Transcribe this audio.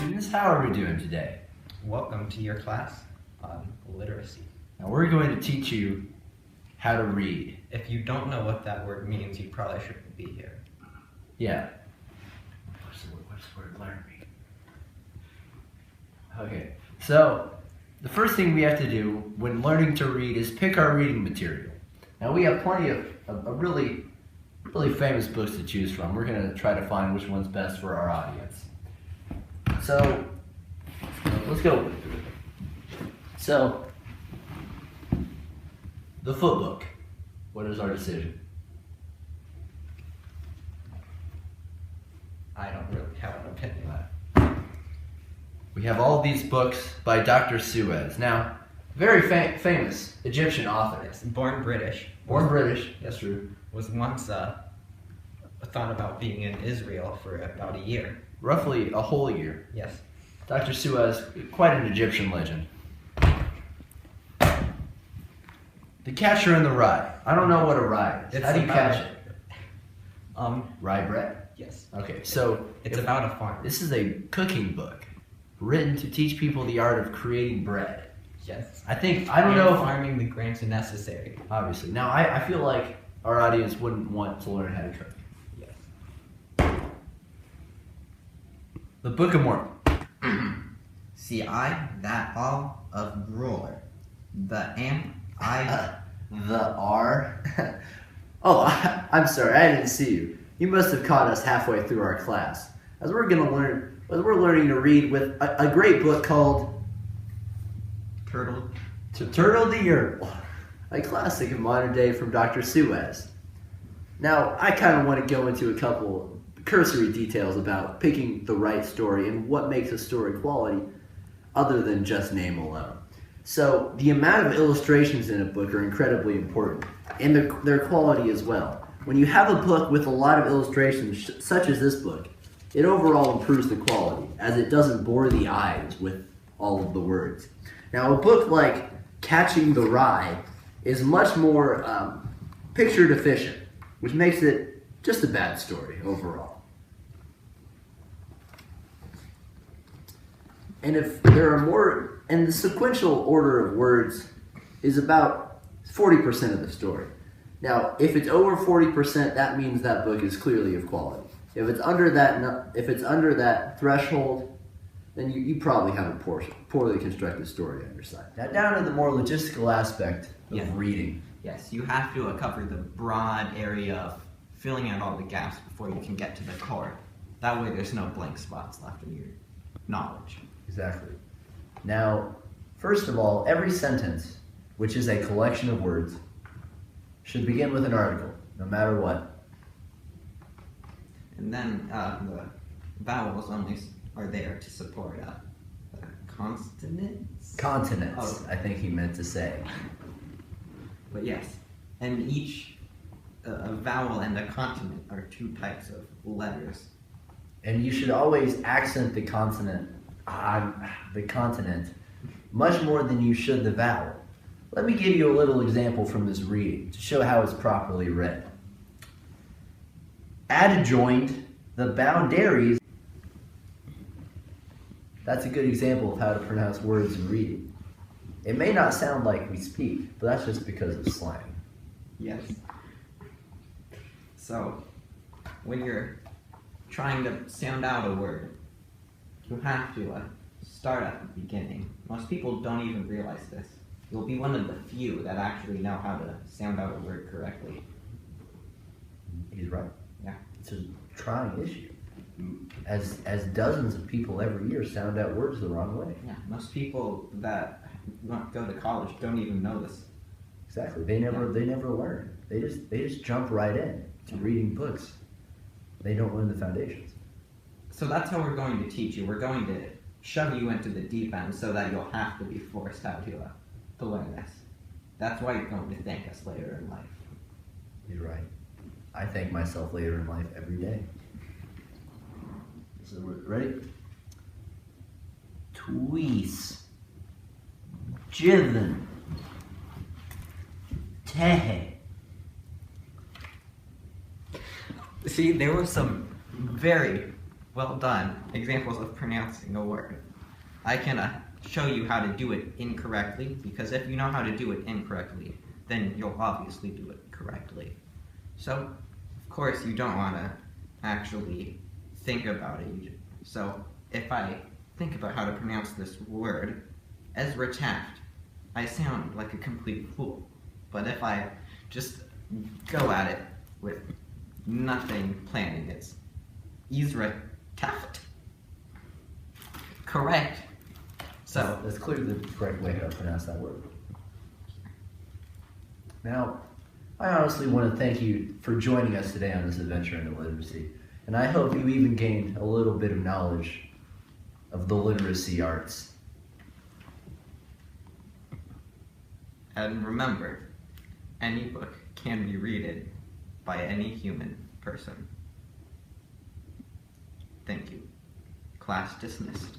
students, how are we doing today? Welcome to your class on literacy. Now we're going to teach you how to read. If you don't know what that word means, you probably shouldn't be here. Yeah. What's the word learn read? Okay, so the first thing we have to do when learning to read is pick our reading material. Now we have plenty of really famous books to choose from. We're going to try to find which one's best for our audience. So let's go. So the Foot Book. What is our decision? I don't really have an opinion on it. We have all these books by Dr. Suez. Now, very famous Egyptian author. Yes, born British. Born British, that's true. Was once thought about being in Israel for about a year. Roughly a whole year. Yes. Dr. Suez, quite an Egyptian legend. The Catcher in the Rye. I don't know what a rye is. How do you catch it? Rye bread? Yes. Okay, so it's about a farm. This is a cooking book written to teach people the art of creating bread. Yes. I don't know if farming the grains are necessary. Obviously. Now, I feel like our audience wouldn't want to learn how to cook. Yes. The Book of Mormon. See, I, that all of ruler. The am, I. The R. Oh, I'm sorry, I didn't see you. You must have caught us halfway through our class. As we're learning to read with a great book called Turtle. Turtle the Yearable, a classic of modern day from Dr. Suez. Now, I kind of want to go into a couple cursory details about picking the right story and what makes a story quality other than just name alone. So, the amount of illustrations in a book are incredibly important, and their quality as well. When you have a book with a lot of illustrations, such as this book, it overall improves the quality, as it doesn't bore the eyes with all of the words. Now, a book like Catching the Rye is much more picture deficient, which makes it just a bad story overall. And the sequential order of words is about 40% of the story. Now, if it's over 40%, that means that book is clearly of quality. If it's under that threshold, then you probably have a poorly constructed story on your side. Now, down to the more logistical aspect of reading. Yes, you have to cover the broad area of filling out all the gaps before you can get to the core. That way there's no blank spots left in your knowledge. Exactly. Now, first of all, every sentence, which is a collection of words, should begin with an article, no matter what. And then the vowels only are there to support consonants? Consonants, Oh. I think he meant to say. But yes, and each a vowel and a consonant are two types of letters. And you should always accent the consonant much more than you should the vowel. Let me give you a little example from this reading to show how it's properly read. Adjoined the boundaries. That's a good example of how to pronounce words in reading. It may not sound like we speak, but that's just because of slang. Yes. So, when you're trying to sound out a word, you have to start at the beginning. Most people don't even realize this. You'll be one of the few that actually know how to sound out a word correctly. He's right. Yeah. It's a trying issue. As dozens of people every year sound out words the wrong way. Yeah, most people that go to college don't even know this. Exactly. They never learn. They just jump right in to reading books. They don't learn the foundations. So that's how we're going to teach you. We're going to shove you into the deep end so that you'll have to be forced out to learn this. That's why you're going to thank us later in life. You're right. I thank myself later in life every day. So we're ready? Twees. Jorden. Tehe. See, there were some very well done. Examples of pronouncing a word. I can show you how to do it incorrectly, because if you know how to do it incorrectly, then you'll obviously do it correctly. So, of course, you don't want to actually think about it. So, if I think about how to pronounce this word, Ezra Taft, I sound like a complete fool. But if I just go at it with nothing planning, it's Ezra Taft. Correct. So that's clearly the correct way to pronounce that word. Now, I honestly want to thank you for joining us today on this adventure into literacy. And I hope you even gained a little bit of knowledge of the literacy arts. And remember, any book can be read by any human person. Thank you. Class dismissed.